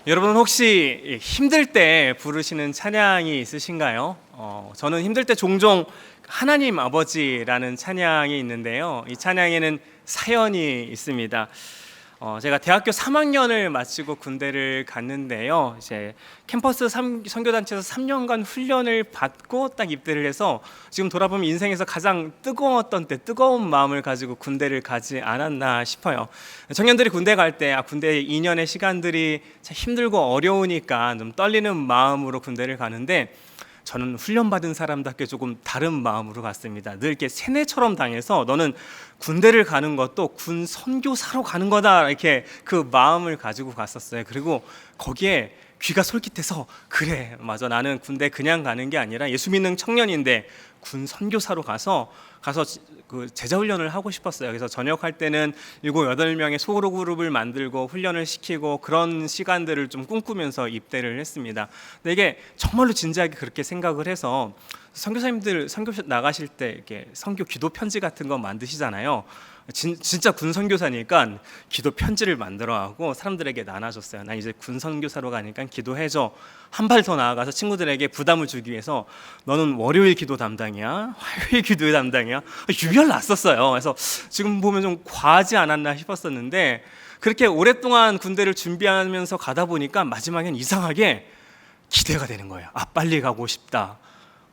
여러분 혹시 힘들 때 부르시는 찬양이 있으신가요? 저는 힘들 때 종종 하나님 아버지라는 찬양이 있는데요. 이 찬양에는 사연이 있습니다. 제가 대학교 3학년을 마치고 군대를 갔는데요. 이제 캠퍼스 선교단체에서 3년간 훈련을 받고 딱 입대를 해서 지금 돌아보면 인생에서 가장 뜨거웠던 때 뜨거운 마음을 가지고 군대를 가지 않았나 싶어요. 청년들이 군대 갈 때 군대 2년의 시간들이 참 힘들고 어려우니까 좀 떨리는 마음으로 군대를 가는데 저는 훈련받은 사람답게 조금 다른 마음으로 갔습니다. 늘 이렇게 세뇌처럼 당해서 너는 군대를 가는 것도 군 선교사로 가는 거다 이렇게 그 마음을 가지고 갔었어요. 그리고 거기에 귀가 솔깃해서 그래 맞아 나는 군대 그냥 가는 게 아니라 예수 믿는 청년인데 군 선교사로 가서 그 제자 훈련을 하고 싶었어요. 그래서 전역할 때는 7, 8명의 소그룹 그룹을 만들고 훈련을 시키고 그런 시간들을 좀 꿈꾸면서 입대를 했습니다. 근데 이게 정말로 진지하게 그렇게 생각을 해서 선교사님들 선교 나가실 때 이렇게 선교 기도 편지 같은 거 만드시잖아요. 진짜 군 선교사니까 기도 편지를 만들어하고 사람들에게 나눠줬어요. 나 이제 군 선교사로 가니까 기도해줘. 한 발 더 나아가서 친구들에게 부담을 주기 위해서 너는 월요일 기도 담당이야, 화요일 기도 담당이야. 유별 났었어요. 그래서 지금 보면 좀 과하지 않았나 싶었었는데 그렇게 오랫동안 군대를 준비하면서 가다 보니까 마지막엔 이상하게 기대가 되는 거예요. 빨리 가고 싶다.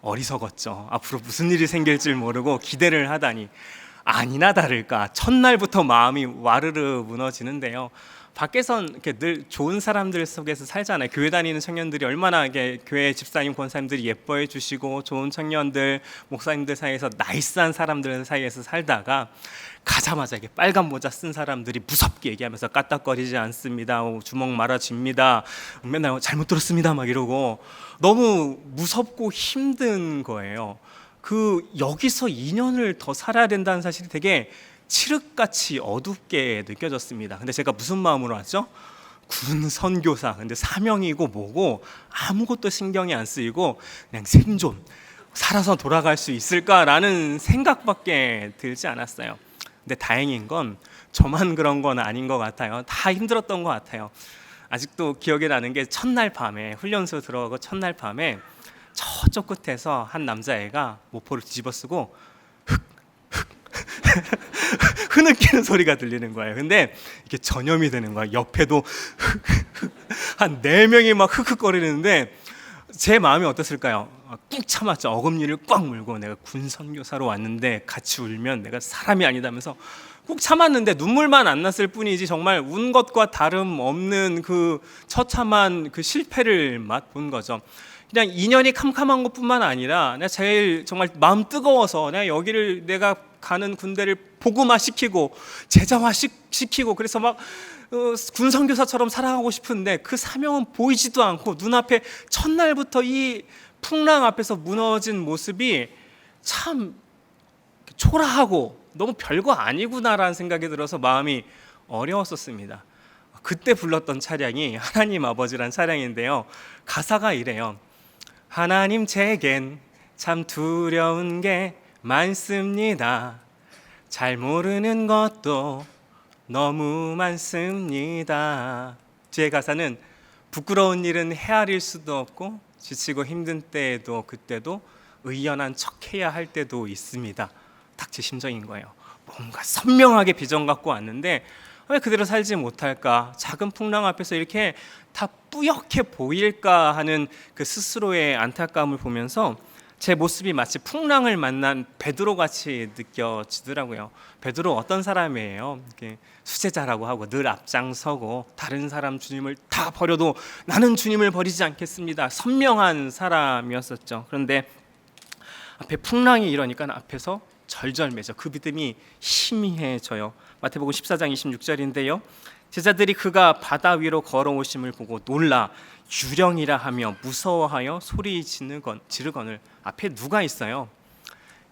어리석었죠. 앞으로 무슨 일이 생길지 모르고 기대를 하다니 아니나 다를까 첫날부터 마음이 와르르 무너지는데요. 밖에선 이렇게 늘 좋은 사람들 속에서 살잖아요. 교회 다니는 청년들이 얼마나 이게 교회 집사님, 권사님들이 예뻐해 주시고 좋은 청년들, 목사님들 사이에서 나이스한 사람들 사이에서 살다가 가자마자 이게 빨간 모자 쓴 사람들이 무섭게 얘기하면서 까딱거리지 않습니다. 주먹 말아줍니다. 맨날 잘못 들었습니다. 막 이러고 너무 무섭고 힘든 거예요. 여기서 2년을 더 살아야 된다는 사실이 되게 칠흑같이 어둡게 느껴졌습니다. 근데 제가 무슨 마음으로 왔죠? 군 선교사. 근데 사명이고 뭐고 아무것도 신경이 안 쓰이고 그냥 생존, 살아서 돌아갈 수 있을까라는 생각밖에 들지 않았어요. 근데 다행인 건 저만 그런 건 아닌 것 같아요. 다 힘들었던 것 같아요. 아직도 기억에 나는 게 첫날 밤에 훈련소 들어가고 첫날 밤에 저쪽 끝에서 한 남자애가 모포를 뒤집어쓰고 흐느끼는 소리가 들리는 거예요. 근데 이게 전염이 되는 거야. 옆에도 한 4명이 막 흑흑거리는데 제 마음이 어땠을까요? 꾹 참았죠. 어금니를 꽉 물고 내가 군 선교사로 왔는데 같이 울면 내가 사람이 아니다면서 꾹 참았는데 눈물만 안 났을 뿐이지 정말 운 것과 다름없는 그 처참한 그 실패를 맛본 거죠. 그냥 2년이 캄캄한 것뿐만 아니라 내가 제일 정말 마음 뜨거워서 내가 가는 군대를 복음화 시키고 제자화 시키고 그래서 막 군선교사처럼 살아가고 싶은데 그 사명은 보이지도 않고 눈앞에 첫날부터 이 풍랑 앞에서 무너진 모습이 참 초라하고 너무 별거 아니구나라는 생각이 들어서 마음이 어려웠었습니다. 그때 불렀던 찬양이 하나님 아버지란 찬양인데요. 가사가 이래요. 하나님 제겐 참 두려운 게 많습니다. 잘 모르는 것도 너무 많습니다. 뒤에 가사는 부끄러운 일은 헤아릴 수도 없고 지치고 힘든 때에도 그때도 의연한 척해야 할 때도 있습니다. 딱 제 심정인 거예요. 뭔가 선명하게 비전 갖고 왔는데 왜 그대로 살지 못할까? 작은 풍랑 앞에서 이렇게 다 뿌옇게 보일까 하는 그 스스로의 안타까움을 보면서 제 모습이 마치 풍랑을 만난 베드로 같이 느껴지더라고요. 베드로 어떤 사람이에요? 이렇게 수제자라고 하고 늘 앞장서고 다른 사람 주님을 다 버려도 나는 주님을 버리지 않겠습니다. 선명한 사람이었었죠. 그런데 앞에 풍랑이 이러니까 앞에서 절절매져 그 믿음이 희미해져요. 마태복음 14장 26절인데요. 제자들이 그가 바다 위로 걸어오심을 보고 놀라 유령이라 하며 무서워하여 소리 지르거늘 앞에 누가 있어요?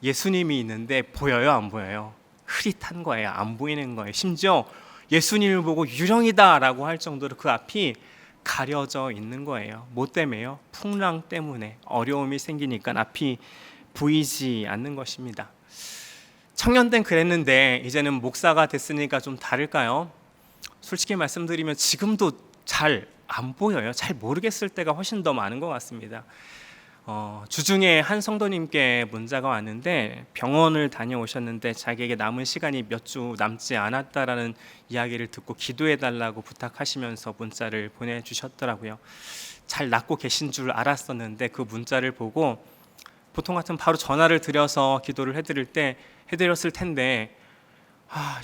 예수님이 있는데 보여요? 안 보여요? 흐릿한 거예요. 안 보이는 거예요. 심지어 예수님을 보고 유령이다 라고 할 정도로 그 앞이 가려져 있는 거예요. 뭐 때문에요? 풍랑 때문에 어려움이 생기니까 앞이 보이지 않는 것입니다. 청년 땐 그랬는데 이제는 목사가 됐으니까 좀 다를까요? 솔직히 말씀드리면 지금도 잘 안 보여요. 잘 모르겠을 때가 훨씬 더 많은 것 같습니다. 주중에 한 성도님께 문자가 왔는데 병원을 다녀오셨는데 자기에게 남은 시간이 몇 주 남지 않았다라는 이야기를 듣고 기도해달라고 부탁하시면서 문자를 보내주셨더라고요. 잘 낫고 계신 줄 알았었는데 그 문자를 보고 보통 같으면 바로 전화를 드려서 기도를 해드렸을 텐데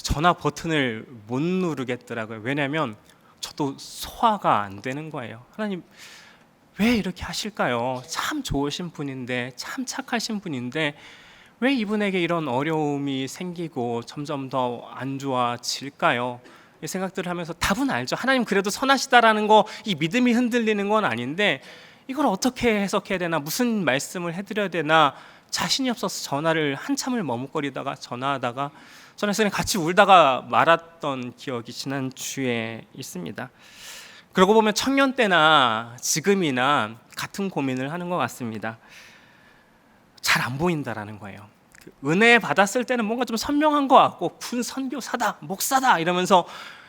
전화 버튼을 못 누르겠더라고요. 왜냐하면 저도 소화가 안 되는 거예요. 하나님 왜 이렇게 하실까요? 참 좋으신 분인데, 참 착하신 분인데 왜 이분에게 이런 어려움이 생기고 점점 더 안 좋아질까요? 이 생각들을 하면서 답은 알죠. 하나님 그래도 선하시다라는 거, 이 믿음이 흔들리는 건 아닌데 이걸 어떻게 해석해야 되나, 무슨 말씀을 해드려야 되나 자신이 없어서 전화를 한참을 머뭇거리다가 전화하다가 전화해서 같이 울다가 말았던 기억이 지난주에 있습니다. 그러고 보면 청년 때나 지금이나 같은 고민을 하는 것 같습니다. 잘 안 보인다라는 거예요. 은혜 받았을 때는 뭔가 좀 선명한 것 같고 군 선교사다, 목사다 이러면서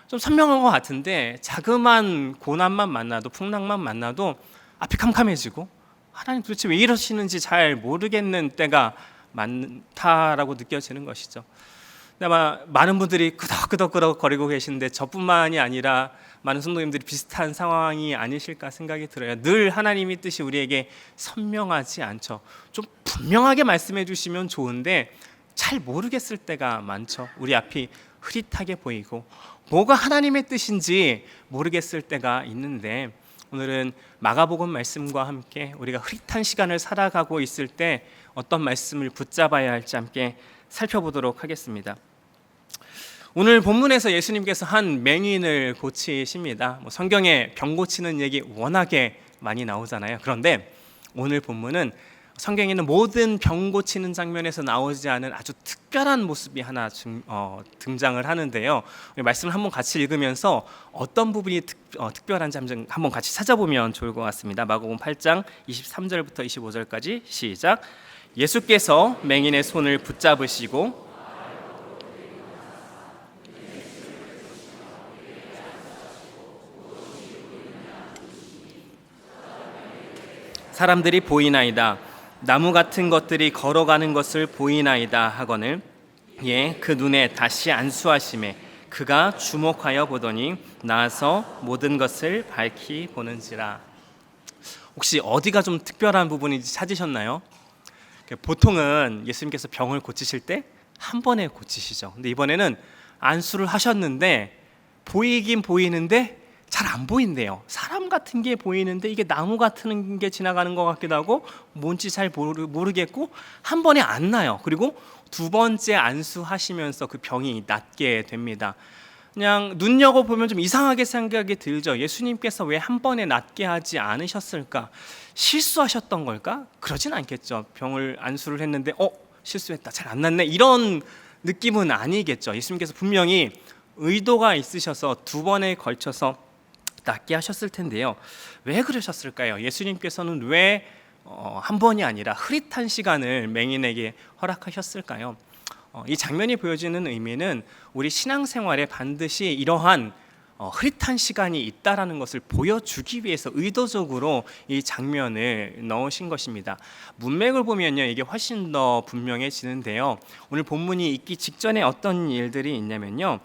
좀 선명한 것 같은데 자그만 고난만 만나도, 풍랑만 만나도 앞이 캄캄해지고 하나님 도대체 왜 이러시는지 잘 모르겠는 때가 많다라고 느껴지는 것이죠. 아마 많은 분들이 끄덕끄덕 거리고 계시는데 저뿐만이 아니라 많은 성도님들이 비슷한 상황이 아니실까 생각이 들어요. 늘 하나님의 뜻이 우리에게 선명하지 않죠. 좀 분명하게 말씀해 주시면 좋은데 잘 모르겠을 때가 많죠. 우리 앞이 흐릿하게 보이고 뭐가 하나님의 뜻인지 모르겠을 때가 있는데 오늘은 마가복음 말씀과 함께 우리가 흐릿한 시간을 살아가고 있을 때 어떤 말씀을 붙잡아야 할지 함께 살펴보도록 하겠습니다. 오늘 본문에서 예수님께서 한 맹인을 고치십니다. 성경에 병 고치는 얘기 워낙에 많이 나오잖아요. 그런데 오늘 본문은 성경에는 모든 병 고치는 장면에서 나오지 않은 아주 특별한 모습이 하나 등장을 하는데요. 말씀을 한번 같이 읽으면서 어떤 부분이 특별한지 한번 같이 찾아보면 좋을 것 같습니다. 마가복음 8장 23절부터 25절까지 시작. 예수께서 맹인의 손을 붙잡으시고 사람들이 보이나이다. 나무 같은 것들이 걸어가는 것을 보이나이다 하거늘 그 눈에 다시 안수하심에 그가 주목하여 보더니 나아서 모든 것을 밝히 보는지라. 혹시 어디가 좀 특별한 부분인지 찾으셨나요? 보통은 예수님께서 병을 고치실 때 한 번에 고치시죠. 근데 이번에는 안수를 하셨는데 보이긴 보이는데 잘 안 보인대요. 사람 같은 게 보이는데 이게 나무 같은 게 지나가는 것 같기도 하고 뭔지 잘 모르겠고 한 번에 안 나요. 그리고 두 번째 안수하시면서 그 병이 낫게 됩니다. 그냥 눈여겨보면 좀 이상하게 생각이 들죠. 예수님께서 왜 한 번에 낫게 하지 않으셨을까? 실수하셨던 걸까? 그러진 않겠죠. 병을 안수를 했는데 실수했다, 잘 안 낫네, 이런 느낌은 아니겠죠. 예수님께서 분명히 의도가 있으셔서 두 번에 걸쳐서 낫게 하셨을 텐데요. 왜 그러셨을까요? 예수님께서는 왜 한 번이 아니라 흐릿한 시간을 맹인에게 허락하셨을까요? 이 장면이 보여지는 의미는 우리 신앙생활에 반드시 이러한 흐릿한 시간이 있다라는 것을 보여주기 위해서 의도적으로 이 장면을 넣으신 것입니다. 문맥을 보면요, 이게 훨씬 더 분명해지는데요. 오늘 본문이 있기 직전에 어떤 일들이 있냐면요,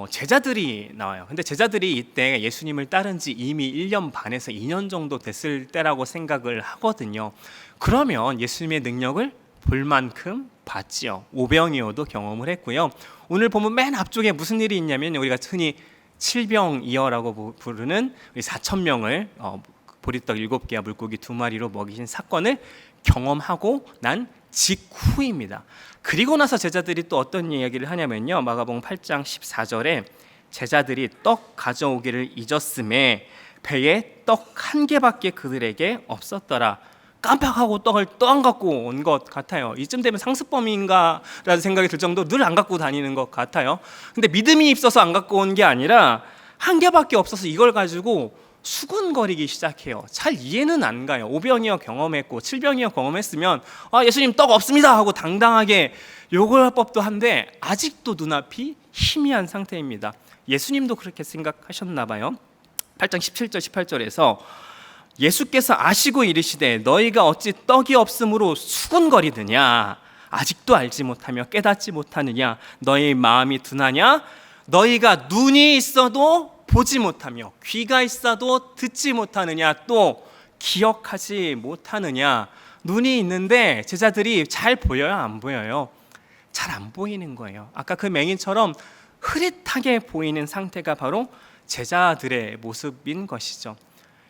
제자들이 나와요. 근데 제자들이 이때 예수님을 따른 지 이미 1년 반에서 2년 정도 됐을 때라고 생각을 하거든요. 그러면 예수님의 능력을 볼 만큼 봤지요. 오병이어도 경험을 했고요. 오늘 보면 맨 앞쪽에 무슨 일이 있냐면 우리가 흔히 칠병이어라고 부르는 4,000명을 보리떡 7개와 물고기 2마리로 먹이신 사건을 경험하고 난 직후입니다. 그리고 나서 제자들이 또 어떤 이야기를 하냐면요, 마가복음 8장 14절에 제자들이 떡 가져오기를 잊었음에 배에 떡 한 개밖에 그들에게 없었더라. 깜빡하고 떡을 또 안 갖고 온 것 같아요. 이쯤 되면 상습범인가 라는 생각이 들 정도 늘 안 갖고 다니는 것 같아요. 근데 믿음이 있어서 안 갖고 온 게 아니라 한 개밖에 없어서 이걸 가지고 수군거리기 시작해요. 잘 이해는 안 가요. 5병이어 경험했고 7병이어 경험했으면 예수님 떡 없습니다 하고 당당하게 욕을 할 법도 한데 아직도 눈앞이 희미한 상태입니다. 예수님도 그렇게 생각하셨나 봐요. 8장 17절 18절에서 예수께서 아시고 이르시되 너희가 어찌 떡이 없으므로 수군거리느냐, 아직도 알지 못하며 깨닫지 못하느냐, 너희 마음이 둔하냐, 너희가 눈이 있어도 보지 못하며 귀가 있어도 듣지 못하느냐, 또 기억하지 못하느냐. 눈이 있는데 제자들이 잘 보여요, 안 보여요? 잘 안 보이는 거예요. 아까 그 맹인처럼 흐릿하게 보이는 상태가 바로 제자들의 모습인 것이죠.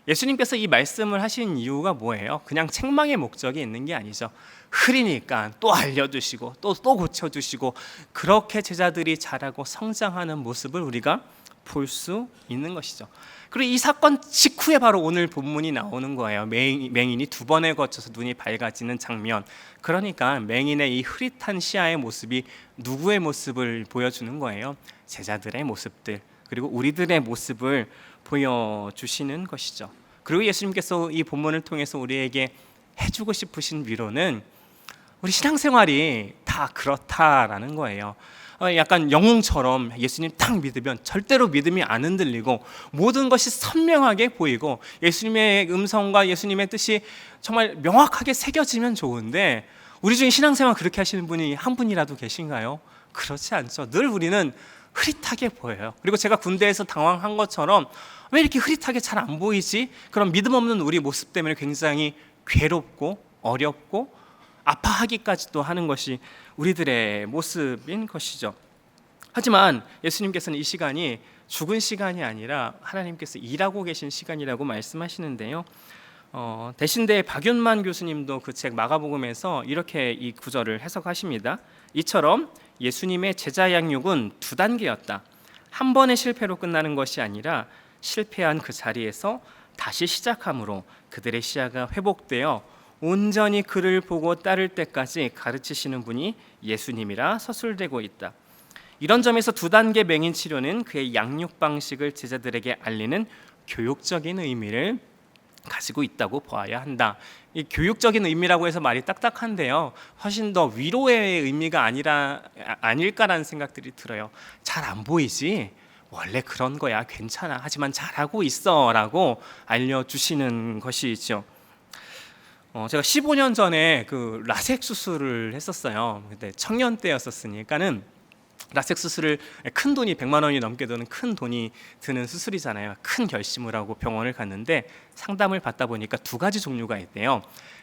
예수님께서 이 말씀을 하신 이유가 뭐예요? 그냥 책망의 목적이 있는 게 아니죠. 흐리니까 또 알려주시고 또 고쳐주시고, 그렇게 제자들이 자라고 성장하는 모습을 우리가 볼 수 있는 것이죠. 그리고 이 사건 직후에 바로 오늘 본문이 나오는 거예요. 맹인이 두 번에 거쳐서 눈이 밝아지는 장면. 그러니까 맹인의 이 흐릿한 시야의 모습이 누구의 모습을 보여주는 거예요? 제자들의 모습들, 그리고 우리들의 모습을 보여주시는 것이죠. 그리고 예수님께서 이 본문을 통해서 우리에게 해주고 싶으신 위로는 우리 신앙생활이 다 그렇다라는 거예요. 약간 영웅처럼 예수님 딱 믿으면 절대로 믿음이 안 흔들리고 모든 것이 선명하게 보이고 예수님의 음성과 예수님의 뜻이 정말 명확하게 새겨지면 좋은데, 우리 중에 신앙생활 그렇게 하시는 분이 한 분이라도 계신가요? 그렇지 않죠. 늘 우리는 흐릿하게 보여요. 그리고 제가 군대에서 당황한 것처럼 왜 이렇게 흐릿하게 잘 안 보이지? 그런 믿음 없는 우리 모습 때문에 굉장히 괴롭고 어렵고 아파하기까지도 하는 것이 우리들의 모습인 것이죠. 하지만 예수님께서는 이 시간이 죽은 시간이 아니라 하나님께서 일하고 계신 시간이라고 말씀하시는데요. 대신대 박윤만 교수님도 그 책 마가복음에서 이렇게 이 구절을 해석하십니다. 이처럼 예수님의 제자 양육은 두 단계였다. 한 번의 실패로 끝나는 것이 아니라 실패한 그 자리에서 다시 시작함으로 그들의 시야가 회복되어 온전히 그를 보고 따를 때까지 가르치시는 분이 예수님이라 서술되고 있다. 이런 점에서 두 단계 맹인 치료는 그의 양육 방식을 제자들에게 알리는 교육적인 의미를 가지고 있다고 보아야 한다. 이 교육적인 의미라고 해서 말이 딱딱한데요, 훨씬 더 위로의 의미가 아닐까라는 생각들이 들어요. 잘 안 보이지? 원래 그런 거야, 괜찮아, 하지만 잘하고 있어 라고 알려주시는 것이죠. 제가 15년 전에 그 라섹 수술을 했었어요. 그때 청년 때였었으니까는 라섹 수술을, 큰 돈이 100만 원이 넘게 드는 큰 돈이 드는 수술이잖아요. 큰 결심을 하고 병원을 갔는데 상담을 받다 보니까 두 가지 종류가 있대요.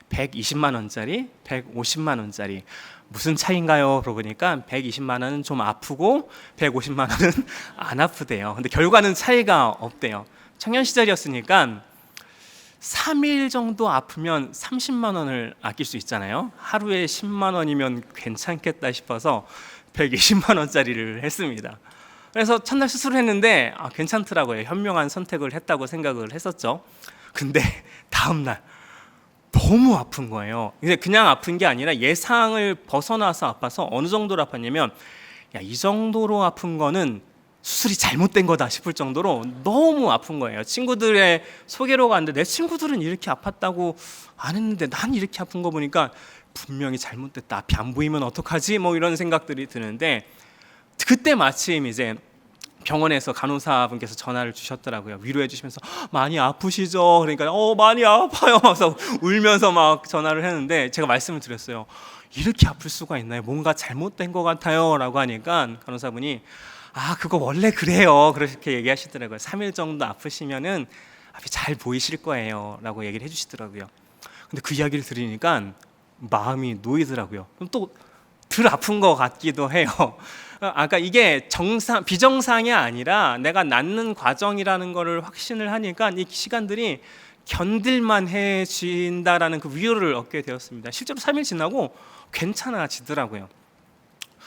120만 원짜리, 150만 원짜리. 무슨 차이인가요? 물어보니까 120만 원은 좀 아프고 150만 원은 안 아프대요. 근데 결과는 차이가 없대요. 청년 시절이었으니까 3일 정도 아프면 30만 원을 아낄 수 있잖아요. 하루에 10만 원이면 괜찮겠다 싶어서 120만 원짜리를 했습니다. 그래서 첫날 수술을 했는데 괜찮더라고요. 현명한 선택을 했다고 생각을 했었죠. 근데 다음날 너무 아픈 거예요. 근데 그냥 아픈 게 아니라 예상을 벗어나서 아파서 어느 정도로 아팠냐면, 이 정도로 아픈 거는 수술이 잘못된 거다 싶을 정도로 너무 아픈 거예요. 친구들의 소개로 갔는데 내 친구들은 이렇게 아팠다고 안 했는데 난 이렇게 아픈 거 보니까 분명히 잘못됐다. 앞이 안 보이면 어떡하지? 뭐 이런 생각들이 드는데, 그때 마침 이제 병원에서 간호사분께서 전화를 주셨더라고요. 위로해 주시면서 많이 아프시죠? 그러니까 많이 아파요. 그래서 울면서 막 전화를 했는데 제가 말씀을 드렸어요. 이렇게 아플 수가 있나요? 뭔가 잘못된 것 같아요 라고 하니까 간호사분이 그거 원래 그래요. 그렇게 얘기하시더라고요. 3일 정도 아프시면은 앞이 잘 보이실 거예요 라고 얘기를 해주시더라고요. 근데 그 이야기를 들으니까 마음이 놓이더라고요. 또 덜 아픈 것 같기도 해요. 아까 이게 비정상이 아니라 내가 낫는 과정이라는 것을 확신을 하니까 이 시간들이 견딜만 해진다라는 그 위로를 얻게 되었습니다. 실제로 3일 지나고 괜찮아지더라고요.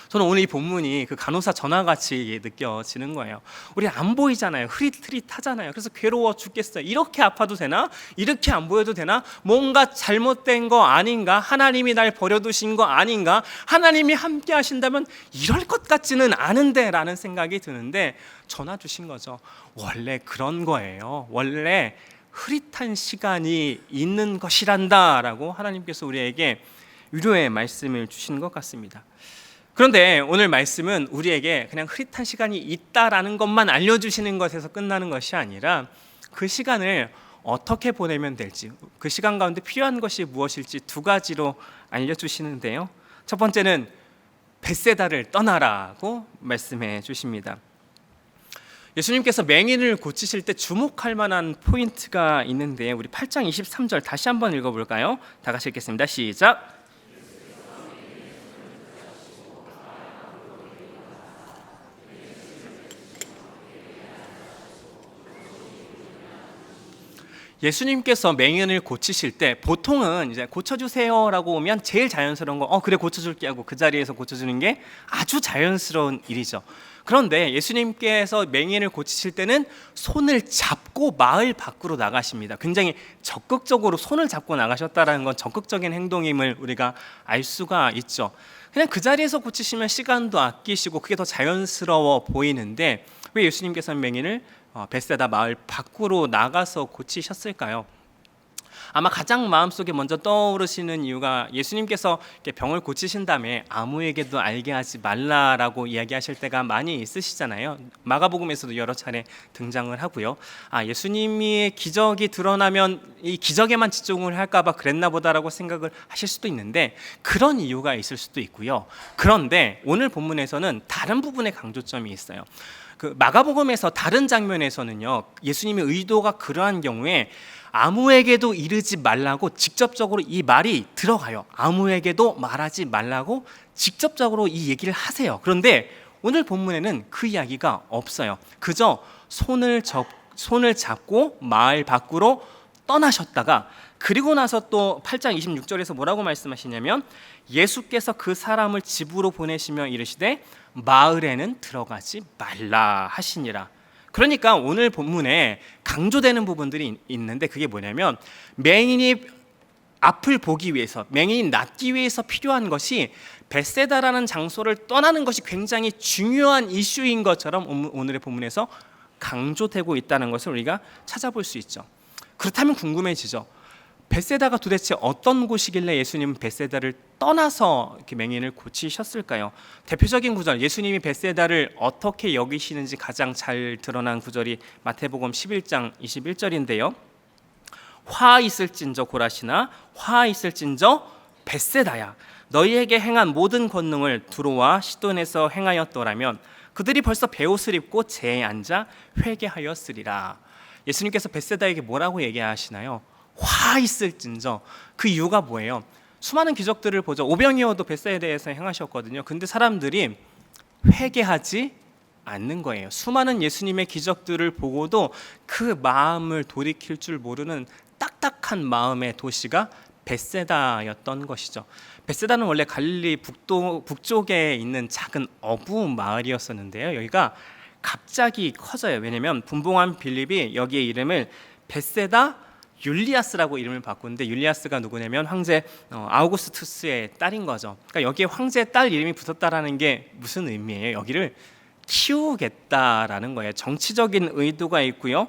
저는 오늘 이 본문이 그 간호사 전화같이 느껴지는 거예요. 우리 안 보이잖아요. 흐릿흐릿하잖아요. 그래서 괴로워 죽겠어요. 이렇게 아파도 되나? 이렇게 안 보여도 되나? 뭔가 잘못된 거 아닌가? 하나님이 날 버려두신 거 아닌가? 하나님이 함께 하신다면 이럴 것 같지는 않은데 라는 생각이 드는데, 전화 주신 거죠. 원래 그런 거예요. 원래 흐릿한 시간이 있는 것이란다 라고 하나님께서 우리에게 위로의 말씀을 주시는 것 같습니다. 그런데 오늘 말씀은 우리에게 그냥 흐릿한 시간이 있다라는 것만 알려주시는 것에서 끝나는 것이 아니라 그 시간을 어떻게 보내면 될지, 그 시간 가운데 필요한 것이 무엇일지 두 가지로 알려주시는데요. 첫 번째는 벳세다를 떠나라고 말씀해 주십니다. 예수님께서 맹인을 고치실 때 주목할 만한 포인트가 있는데 우리 8장 23절 다시 한번 읽어볼까요? 다 같이 읽겠습니다. 시작. 예수님께서 맹인을 고치실 때 보통은 이제 고쳐주세요라고 오면 제일 자연스러운 거 그래 고쳐줄게 하고 그 자리에서 고쳐주는 게 아주 자연스러운 일이죠. 그런데 예수님께서 맹인을 고치실 때는 손을 잡고 마을 밖으로 나가십니다. 굉장히 적극적으로 손을 잡고 나가셨다는 건 적극적인 행동임을 우리가 알 수가 있죠. 그냥 그 자리에서 고치시면 시간도 아끼시고 그게 더 자연스러워 보이는데 왜 예수님께서는 맹인을 벳세다 마을 밖으로 나가서 고치셨을까요? 아마 가장 마음속에 먼저 떠오르시는 이유가 예수님께서 병을 고치신 다음에 아무에게도 알게 하지 말라라고 이야기하실 때가 많이 있으시잖아요. 마가복음에서도 여러 차례 등장을 하고요. 예수님이 기적이 드러나면 이 기적에만 집중을 할까 봐 그랬나 보다라고 생각을 하실 수도 있는데 그런 이유가 있을 수도 있고요. 그런데 오늘 본문에서는 다른 부분에 강조점이 있어요. 그 마가복음에서 다른 장면에서는요, 예수님의 의도가 그러한 경우에 아무에게도 이르지 말라고 직접적으로 이 말이 들어가요. 아무에게도 말하지 말라고 직접적으로 이 얘기를 하세요. 그런데 오늘 본문에는 그 이야기가 없어요. 그저 손을 잡고 마을 밖으로 떠나셨다가 그리고 나서 또 8장 26절에서 뭐라고 말씀하시냐면 예수께서 그 사람을 집으로 보내시며 이르시되 마을에는 들어가지 말라 하시니라. 그러니까 오늘 본문에 강조되는 부분들이 있는데 그게 뭐냐면 맹인이 앞을 보기 위해서, 맹인이 낫기 위해서 필요한 것이 벳세다라는 장소를 떠나는 것이 굉장히 중요한 이슈인 것처럼 오늘의 본문에서 강조되고 있다는 것을 우리가 찾아볼 수 있죠. 그렇다면 궁금해지죠. 벳세다가 도대체 어떤 곳이길래 예수님은 벳세다를 떠나서 이렇게 맹인을 고치셨을까요? 대표적인 구절, 예수님이 벳세다를 어떻게 여기시는지 가장 잘 드러난 구절이 마태복음 11장 21절인데요. 화 있을진저 고라시나 화 있을진저 벳세다야, 너희에게 행한 모든 권능을 두로와 시돈에서 행하였더라면 그들이 벌써 베옷을 입고 재에 앉아 회개하였으리라. 예수님께서 벳세다에게 뭐라고 얘기하시나요? 화 있을진저. 그 이유가 뭐예요? 수많은 기적들을 보죠. 오병이어도 벳세다에서 행하셨거든요. 근데 사람들이 회개하지 않는 거예요. 수많은 예수님의 기적들을 보고도 그 마음을 돌이킬 줄 모르는 딱딱한 마음의 도시가 벳세다였던 것이죠. 벳세다는 원래 갈릴리 북쪽에 있는 작은 어부 마을이었었는데요. 여기가 갑자기 커져요. 왜냐하면 분봉한 빌립이 여기의 이름을 벳세다 율리아스라고 이름을 바꾸는데 율리아스가 누구냐면 황제 아우구스투스의 딸인 거죠. 그러니까 여기에 황제의 딸 이름이 붙었다라는 게 무슨 의미예요? 여기를 키우겠다라는 거예요. 정치적인 의도가 있고요.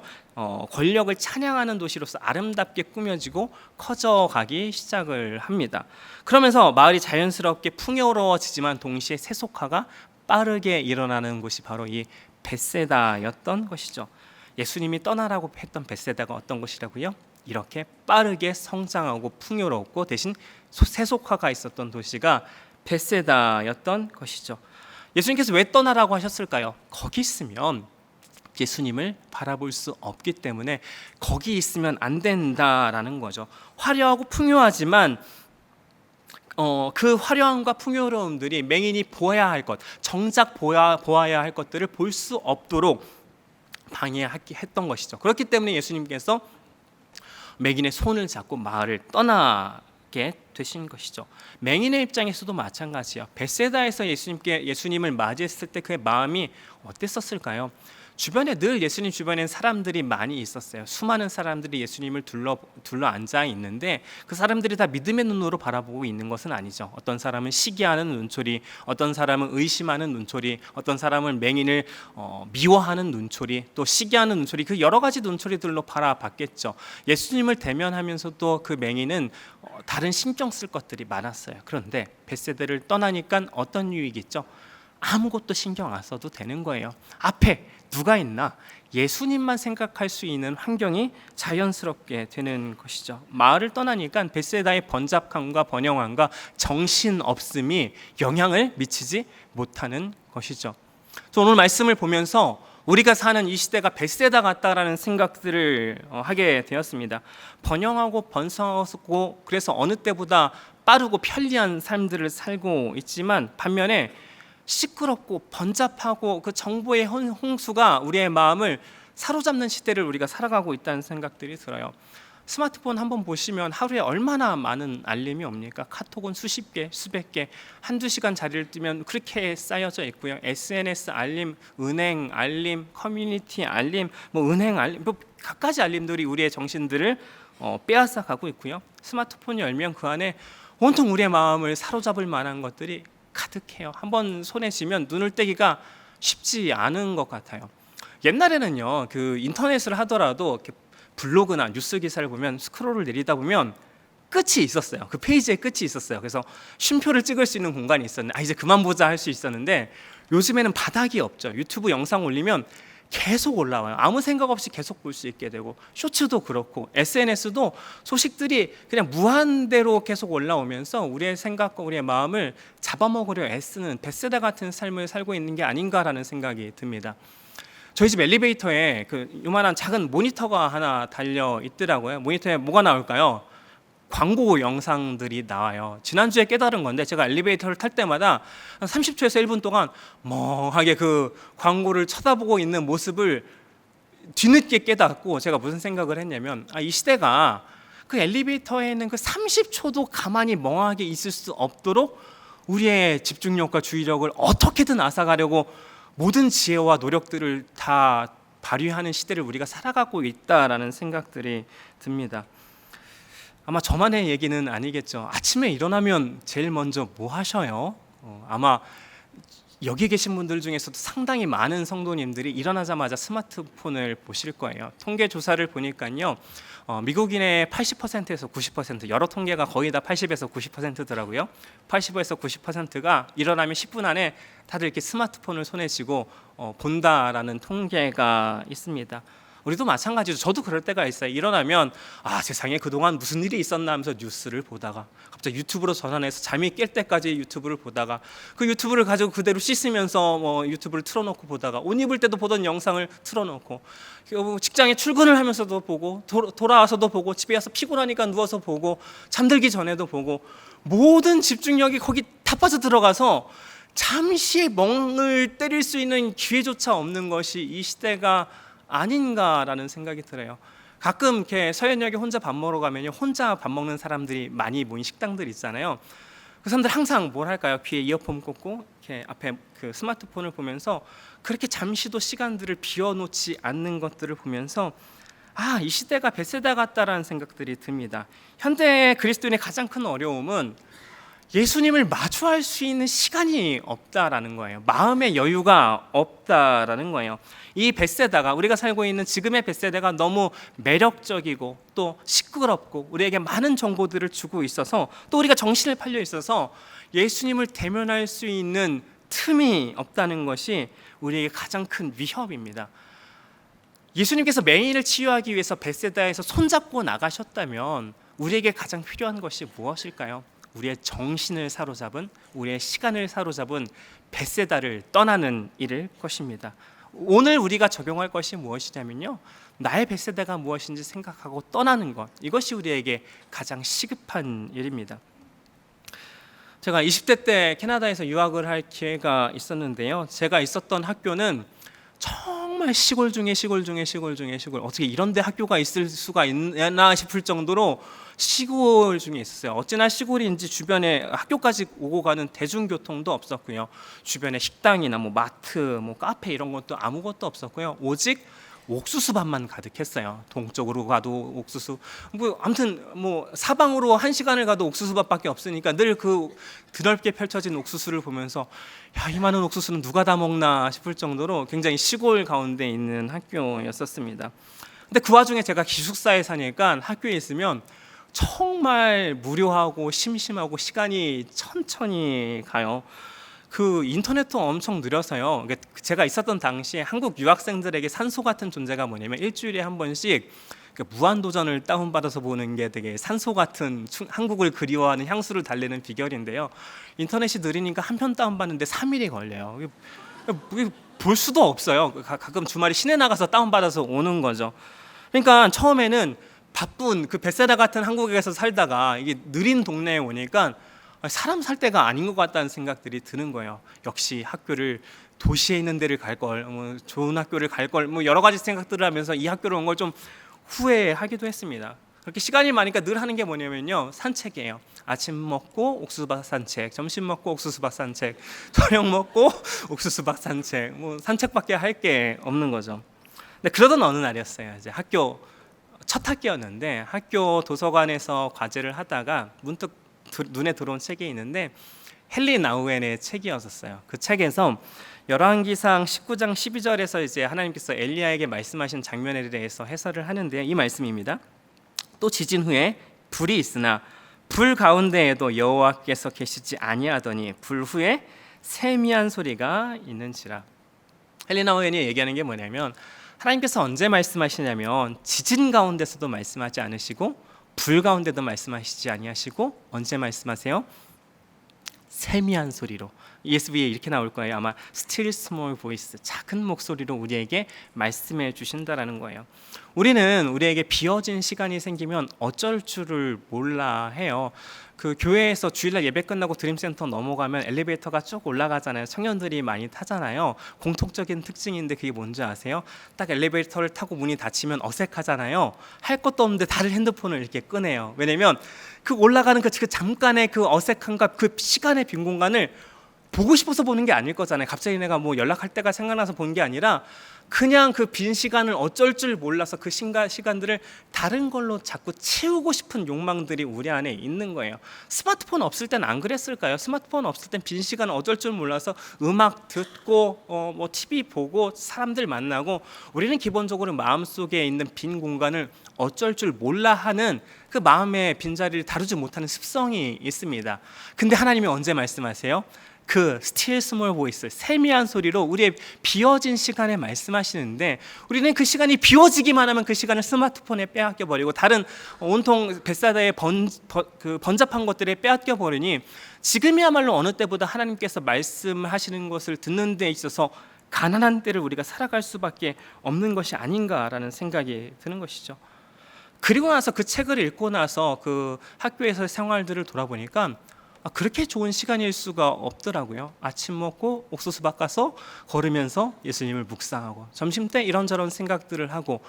권력을 찬양하는 도시로서 아름답게 꾸며지고 커져가기 시작을 합니다. 그러면서 마을이 자연스럽게 풍요로워지지만 동시에 세속화가 빠르게 일어나는 곳이 바로 이 벳세다였던 것이죠. 예수님이 떠나라고 했던 벳세다가 어떤 곳이라고요? 이렇게 빠르게 성장하고 풍요롭고 대신 세속화가 있었던 도시가 벳세다였던 것이죠. 예수님께서 왜 떠나라고 하셨을까요? 거기 있으면 예수님을 바라볼 수 없기 때문에 거기 있으면 안 된다라는 거죠. 화려하고 풍요하지만 그 화려함과 풍요로움들이 맹인이 보아야 할 것, 정작 보아야 할 것들을 볼 수 없도록 방해했던 것이죠. 그렇기 때문에 예수님께서 맹인의 손을 잡고 마을을 떠나게 되신 것이죠. 맹인의 입장에서도 마찬가지예요. 벳세다에서 예수님을 맞이했을 때 그의 마음이 어땠었을까요? 주변에 늘 예수님 주변엔 사람들이 많이 있었어요. 수많은 사람들이 예수님을 둘러 앉아 있는데 그 사람들이 다 믿음의 눈으로 바라보고 있는 것은 아니죠. 어떤 사람은 시기하는 눈초리, 어떤 사람은 의심하는 눈초리, 어떤 사람은 맹인을 미워하는 눈초리, 또 시기하는 눈초리, 그 여러 가지 눈초리들로 바라봤겠죠. 예수님을 대면하면서도 그 맹인은 다른 신경 쓸 것들이 많았어요. 그런데 벳세다를 떠나니까 어떤 유익이 있죠? 아무것도 신경 안 써도 되는 거예요. 앞에 누가 있나? 예수님만 생각할 수 있는 환경이 자연스럽게 되는 것이죠. 마을을 떠나니까 벳세다의 번잡함과 번영함과 정신없음이 영향을 미치지 못하는 것이죠. 오늘 말씀을 보면서 우리가 사는 이 시대가 벳세다 같다라는 생각들을 하게 되었습니다. 번영하고 번성하고 그래서 어느 때보다 빠르고 편리한 삶들을 살고 있지만 반면에 시끄럽고 번잡하고 그 정보의 홍수가 우리의 마음을 사로잡는 시대를 우리가 살아가고 있다는 생각들이 들어요. 스마트폰 한번 보시면 하루에 얼마나 많은 알림이 옵니까? 카톡은 수십 개, 수백 개, 한두 시간 자리를 뜨면 그렇게 쌓여져 있고요. SNS 알림, 은행 알림, 커뮤니티 알림, 은행 알림, 갖가지 알림들이 우리의 정신들을 빼앗아 가고 있고요. 스마트폰이 열면 그 안에 온통 우리의 마음을 사로잡을 만한 것들이 가득해요. 한번 손에 쥐면 눈을 떼기가 쉽지 않은 것 같아요. 옛날에는요, 그 인터넷을 하더라도 이렇게 블로그나 뉴스 기사를 보면 스크롤을 내리다 보면 끝이 있었어요. 그 페이지에 끝이 있었어요. 그래서 쉼표를 찍을 수 있는 공간이 있었는데 이제 그만 보자 할 수 있었는데 요즘에는 바닥이 없죠. 유튜브 영상 올리면 계속 올라와요. 아무 생각 없이 계속 볼 수 있게 되고 쇼츠도 그렇고 SNS도 소식들이 그냥 무한대로 계속 올라오면서 우리의 생각과 우리의 마음을 잡아먹으려 애쓰는 벳세다 같은 삶을 살고 있는 게 아닌가라는 생각이 듭니다. 저희 집 엘리베이터에 그 요만한 작은 모니터가 하나 달려 있더라고요. 모니터에 뭐가 나올까요? 광고 영상들이 나와요. 지난주에 깨달은 건데 제가 엘리베이터를 탈 때마다 한 30초에서 1분 동안 멍하게 그 광고를 쳐다보고 있는 모습을 뒤늦게 깨닫고 제가 무슨 생각을 했냐면 이 시대가 그 엘리베이터에 있는 그 30초도 가만히 멍하게 있을 수 없도록 우리의 집중력과 주의력을 어떻게든 앗아가려고 모든 지혜와 노력들을 다 발휘하는 시대를 우리가 살아가고 있다라는 생각들이 듭니다. 아마 저만의 얘기는 아니겠죠. 아침에 일어나면 제일 먼저 뭐 하셔요? 아마 여기 계신 분들 중에서도 상당히 많은 성도님들이 일어나자마자 스마트폰을 보실 거예요. 통계 조사를 보니까요, 미국인의 80%에서 90%, 여러 통계가 거의 다 80에서 90%더라고요. 80에서 90%가 일어나면 10분 안에 다들 이렇게 스마트폰을 손에 쥐고 본다라는 통계가 있습니다. 우리도 마찬가지로 저도 그럴 때가 있어요. 일어나면 세상에 그동안 무슨 일이 있었나 하면서 뉴스를 보다가 갑자기 유튜브로 전환해서 잠이 깰 때까지 유튜브를 보다가 그 유튜브를 가지고 그대로 씻으면서 유튜브를 틀어놓고 보다가 옷 입을 때도 보던 영상을 틀어놓고 직장에 출근을 하면서도 보고 돌아와서도 보고 집에 와서 피곤하니까 누워서 보고 잠들기 전에도 보고 모든 집중력이 거기 다 빠져 들어가서 잠시 멍을 때릴 수 있는 기회조차 없는 것이 이 시대가 아닌가라는 생각이 들어요. 가끔 이렇게 서현역에 혼자 밥 먹으러 가면요, 혼자 밥 먹는 사람들이 많이 모인 식당들 있잖아요. 그 사람들 항상 뭘 할까요? 귀에 이어폰 꽂고 이렇게 앞에 그 스마트폰을 보면서 그렇게 잠시도 시간들을 비워놓지 않는 것들을 보면서 이 시대가 벳세다 같다라는 생각들이 듭니다. 현대 그리스도인의 가장 큰 어려움은 예수님을 마주할 수 있는 시간이 없다라는 거예요. 마음의 여유가 없다라는 거예요. 이 벳세다가 우리가 살고 있는 지금의 벳세다가 너무 매력적이고 또 시끄럽고 우리에게 많은 정보들을 주고 있어서 또 우리가 정신을 팔려 있어서 예수님을 대면할 수 있는 틈이 없다는 것이 우리에게 가장 큰 위협입니다. 예수님께서 매인을 치유하기 위해서 벳세다에서 손잡고 나가셨다면 우리에게 가장 필요한 것이 무엇일까요? 우리의 정신을 사로잡은, 우리의 시간을 사로잡은 벳세다를 떠나는 일일 것입니다. 오늘 우리가 적용할 것이 무엇이냐면요, 나의 벳세다가 무엇인지 생각하고 떠나는 것, 이것이 우리에게 가장 시급한 일입니다. 제가 20대 때 캐나다에서 유학을 할 기회가 있었는데요, 제가 있었던 학교는 정말 시골 중에 시골 중에 시골 중에 시골, 어떻게 이런 데 학교가 있을 수가 있나 싶을 정도로 시골 중에 있었어요. 어찌나 시골인지 주변에 학교까지 오고 가는 대중교통도 없었고요. 주변에 식당이나 마트, 카페 이런 것도 아무것도 없었고요. 오직 옥수수밭만 가득했어요. 동쪽으로 가도 옥수수, 아무튼 사방으로 1시간을 가도 옥수수밭밖에 없으니까 늘 그 드넓게 펼쳐진 옥수수를 보면서 이 많은 옥수수는 누가 다 먹나 싶을 정도로 굉장히 시골 가운데 있는 학교였었습니다. 근데 그 와중에 제가 기숙사에 사니까 학교에 있으면 정말 무료하고 심심하고 시간이 천천히 가요. 그 인터넷도 엄청 느려서요. 제가 있었던 당시에 한국 유학생들에게 산소 같은 존재가 뭐냐면 일주일에 한 번씩 무한도전을 다운받아서 보는 게 되게 산소 같은 한국을 그리워하는 향수를 달래는 비결인데요. 인터넷이 느리니까 한 편 다운받는데 3일이 걸려요. 이게 볼 수도 없어요. 가끔 주말에 시내 나가서 다운받아서 오는 거죠. 그러니까 처음에는 바쁜 그 벳세다 같은 한국에서 살다가 이게 느린 동네에 오니까 사람 살 때가 아닌 것 같다는 생각들이 드는 거예요. 역시 학교를 도시에 있는 데를 갈 걸, 좋은 학교를 갈 걸, 여러 가지 생각들을 하면서 이 학교를 온 걸 좀 후회하기도 했습니다. 그렇게 시간이 많으니까 늘 하는 게 뭐냐면요, 산책이에요. 아침 먹고 옥수수밭 산책, 점심 먹고 옥수수밭 산책, 저녁 먹고 옥수수밭 산책, 산책밖에 할 게 없는 거죠. 근데 그러던 어느 날이었어요. 이제 첫 학기였는데 학교 도서관에서 과제를 하다가 문득 눈에 들어온 책이 있는데 헨리 나우엔의 책이었었어요. 그 책에서 열왕기상 19장 12절에서 이제 하나님께서 엘리야에게 말씀하신 장면에 대해서 해설을 하는데 이 말씀입니다. 또 지진 후에 불이 있으나 불 가운데에도 여호와께서 계시지 아니하더니 불 후에 세미한 소리가 있는지라. 헨리 나우엔이 얘기하는 게 뭐냐면 하나님께서 언제 말씀하시냐면 지진 가운데서도 말씀하지 않으시고 불 가운데도 말씀하시지 아니하시고 언제 말씀하세요? 세미한 소리로. ESV에 이렇게 나올 거예요. 아마 still small voice, 작은 목소리로 우리에게 말씀해 주신다라는 거예요. 우리에게 비어진 시간이 생기면 어쩔 줄을 몰라 해요. 그 교회에서 주일날 예배 끝나고 드림센터 넘어가면 엘리베이터가 쭉 올라가잖아요. 청년들이 많이 타잖아요. 공통적인 특징인데 그게 뭔지 아세요? 딱 엘리베이터를 타고 문이 닫히면 어색하잖아요. 할 것도 없는데 다른 핸드폰을 이렇게 꺼내요. 왜냐면 그 올라가는 그 잠깐의 그 어색함과 그 시간의 빈 공간을 보고 싶어서 보는 게 아닐 거잖아요. 갑자기 내가 연락할 때가 생각나서 본 게 아니라 그냥 그 빈 시간을 어쩔 줄 몰라서 그 시간들을 다른 걸로 자꾸 채우고 싶은 욕망들이 우리 안에 있는 거예요. 스마트폰 없을 땐 안 그랬을까요? 스마트폰 없을 땐 빈 시간을 어쩔 줄 몰라서 음악 듣고 TV 보고 사람들 만나고 우리는 기본적으로 마음속에 있는 빈 공간을 어쩔 줄 몰라 하는 그 마음의 빈자리를 다루지 못하는 습성이 있습니다. 근데 하나님이 언제 말씀하세요? 그 still small voice, 세미한 소리로 우리의 비어진 시간에 말씀하시는데 우리는 그 시간이 비워지기만 하면 그 시간을 스마트폰에 빼앗겨 버리고 다른 온통 벳사다의 번잡한 것들에 빼앗겨 버리니 지금이야말로 어느 때보다 하나님께서 말씀하시는 것을 듣는 데 있어서 가난한 때를 우리가 살아갈 수밖에 없는 것이 아닌가라는 생각이 드는 것이죠. 그리고 나서 그 책을 읽고 나서 그 학교에서의 생활들을 돌아보니까 그렇게 좋은 시간일 수가 없더라고요. 아침 먹고 옥수수밭 가서 걸으면서 예수님을 묵상하고 점심때 이런저런 생각들을 하고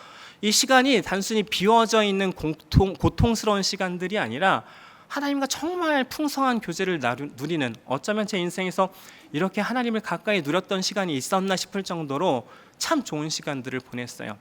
이 시간이 단순히 비워져 있는 고통스러운 시간들이 아니라 하나님과 정말 풍성한 교제를 누리는, 어쩌면 제 인생에서 이렇게 하나님을 가까이 누렸던 시간이 있었나 싶을 정도로 참 좋은 시간들을 보냈어요.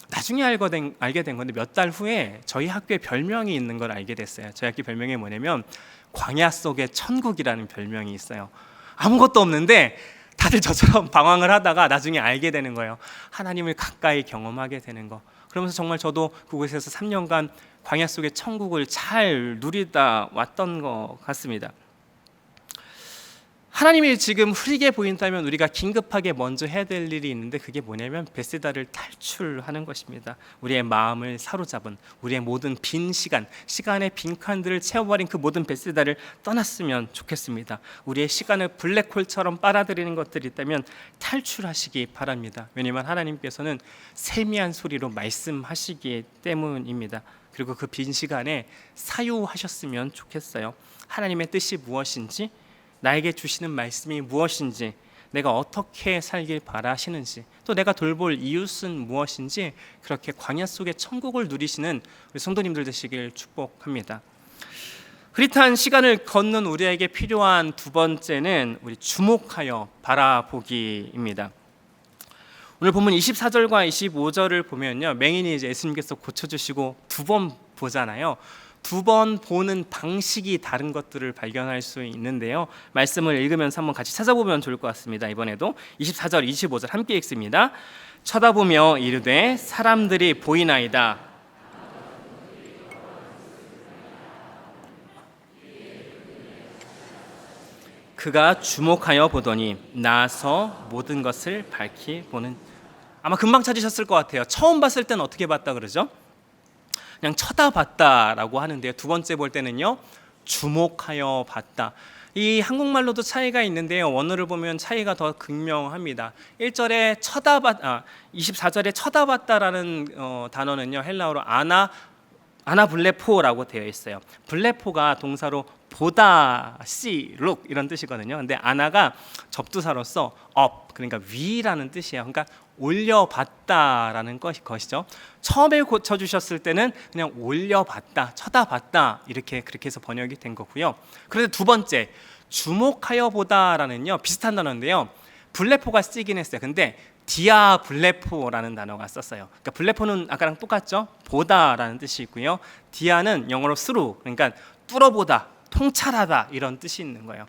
나중에 알게 된 건데 몇 달 후에 저희 학교에 별명이 있는 걸 알게 됐어요. 저희 학교 별명이 뭐냐면 광야 속의 천국이라는 별명이 있어요. 아무것도 없는데 다들 저처럼 방황을 하다가 나중에 알게 되는 거예요. 하나님을 가까이 경험하게 되는 거. 그러면서 정말 저도 그곳에서 3년간 광야 속의 천국을 잘 누리다 왔던 것 같습니다. 하나님이 지금 흐리게 보인다면 우리가 긴급하게 먼저 해야 될 일이 있는데 그게 뭐냐면 벳세다를 탈출하는 것입니다. 우리의 마음을 사로잡은, 우리의 모든 빈 시간의 빈칸들을 채워버린 그 모든 벳세다를 떠났으면 좋겠습니다. 우리의 시간을 블랙홀처럼 빨아들이는 것들이 있다면 탈출하시기 바랍니다. 왜냐하면 하나님께서는 세미한 소리로 말씀하시기 때문입니다. 그리고 그 빈 시간에 사유하셨으면 좋겠어요. 하나님의 뜻이 무엇인지, 나에게 주시는 말씀이 무엇인지, 내가 어떻게 살길 바라시는지, 또 내가 돌볼 이웃은 무엇인지, 그렇게 광야 속의 천국을 누리시는 우리 성도님들 되시길 축복합니다. 흐릿한 시간을 걷는 우리에게 필요한 두 번째는 우리 주목하여 바라보기입니다. 오늘 본문 24절과 25절을 보면요, 맹인이 이제 예수님께서 고쳐주시고 두 번 보잖아요. 두 번 보는 방식이 다른 것들을 발견할 수 있는데요. 말씀을 읽으면서 한번 같이 찾아보면 좋을 것 같습니다. 이번에도 24절, 25절 함께 읽습니다. 쳐다보며 이르되 사람들이 보이나이다. 그가 주목하여 보더니 나서 모든 것을 밝히 보는. 아마 금방 찾으셨을 것 같아요. 처음 봤을 때는 어떻게 봤다 그러죠? 그냥 쳐다봤다라고 하는데요. 두 번째 볼 때는요, 주목하여 봤다. 이 한국말로도 차이가 있는데요. 원어를 보면 차이가 더 극명합니다. 1절에 24절에 쳐다봤다라는 단어는요, 헬라어로 아나블레포라고 되어 있어요. 블레포가 동사로 보다, see, look 이런 뜻이거든요. 근데 아나가 접두사로서 up, 그러니까 위라는 뜻이에요. 그러니까 올려봤다라는 것이죠. 처음에 고쳐주셨을 때는 그냥 올려봤다, 쳐다봤다 그렇게 해서 번역이 된 거고요. 그런데 두 번째 주목하여 보다라는요, 비슷한 단어인데요. 블레포가 쓰이긴 했어요. 근데 디아블레포라는 단어가 썼어요. 그러니까 블레포는 아까랑 똑같죠. 보다라는 뜻이 있고요. 디아는 영어로 through, 그러니까 뚫어보다, 통찰하다 이런 뜻이 있는 거예요.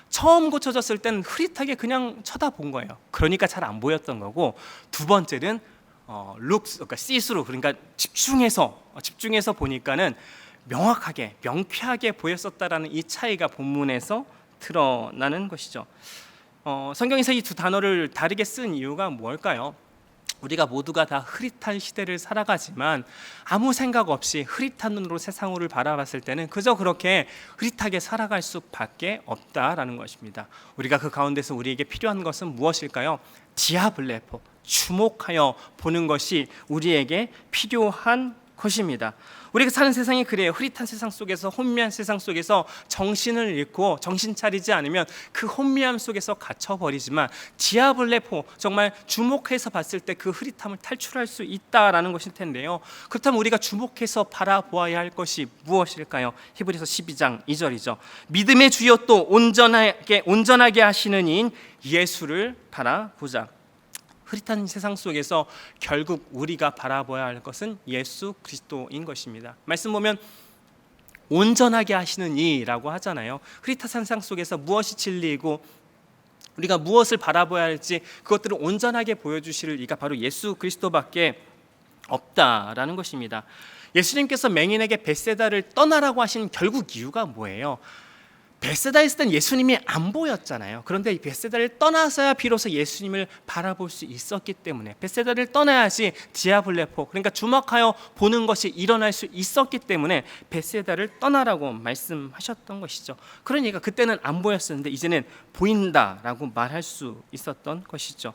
처음 고쳐졌을 때는 흐릿하게 그냥 쳐다본 거예요. 그러니까 잘 안 보였던 거고, 두 번째는 look, 그러니까 see through, 그러니까 집중해서 보니까는 명확하게, 명쾌하게 보였었다라는 이 차이가 본문에서 드러나는 것이죠. 성경에서 이 두 단어를 다르게 쓴 이유가 뭘까요? 우리가 모두가 다 흐릿한 시대를 살아가지만 아무 생각 없이 흐릿한 눈으로 세상을 바라봤을 때는 그저 그렇게 흐릿하게 살아갈 수밖에 없다라는 것입니다. 우리가 그 가운데서 우리에게 필요한 것은 무엇일까요? 디아블레포, 주목하여 보는 것이 우리에게 필요한 것입니다. 우리가 사는 세상이 그래요. 흐릿한 세상 속에서, 혼미한 세상 속에서 정신을 잃고 정신 차리지 않으면 그 혼미함 속에서 갇혀버리지만, 디아블레포, 정말 주목해서 봤을 때 그 흐릿함을 탈출할 수 있다라는 것일 텐데요. 그렇다면 우리가 주목해서 바라보아야 할 것이 무엇일까요? 히브리서 12장 2절이죠. 믿음의 주여 또 온전하게 하시는 이인 예수를 바라보자. 흐릿한 세상 속에서 결국 우리가 바라봐야 할 것은 예수 그리스도인 것입니다. 말씀 보면 온전하게 하시는 이라고 하잖아요. 흐릿한 세상 속에서 무엇이 진리이고 우리가 무엇을 바라봐야 할지 그것들을 온전하게 보여주실 이가 바로 예수 그리스도밖에 없다라는 것입니다. 예수님께서 맹인에게 벳세다를 떠나라고 하신 결국 이유가 뭐예요? 벳세다에 있을 땐 예수님이 안 보였잖아요. 그런데 이 벳세다를 떠나서야 비로소 예수님을 바라볼 수 있었기 때문에, 벳세다를 떠나야지 디아블레포, 그러니까 주목하여 보는 것이 일어날 수 있었기 때문에 벳세다를 떠나라고 말씀하셨던 것이죠. 그러니까 그때는 안 보였었는데 이제는 보인다라고 말할 수 있었던 것이죠.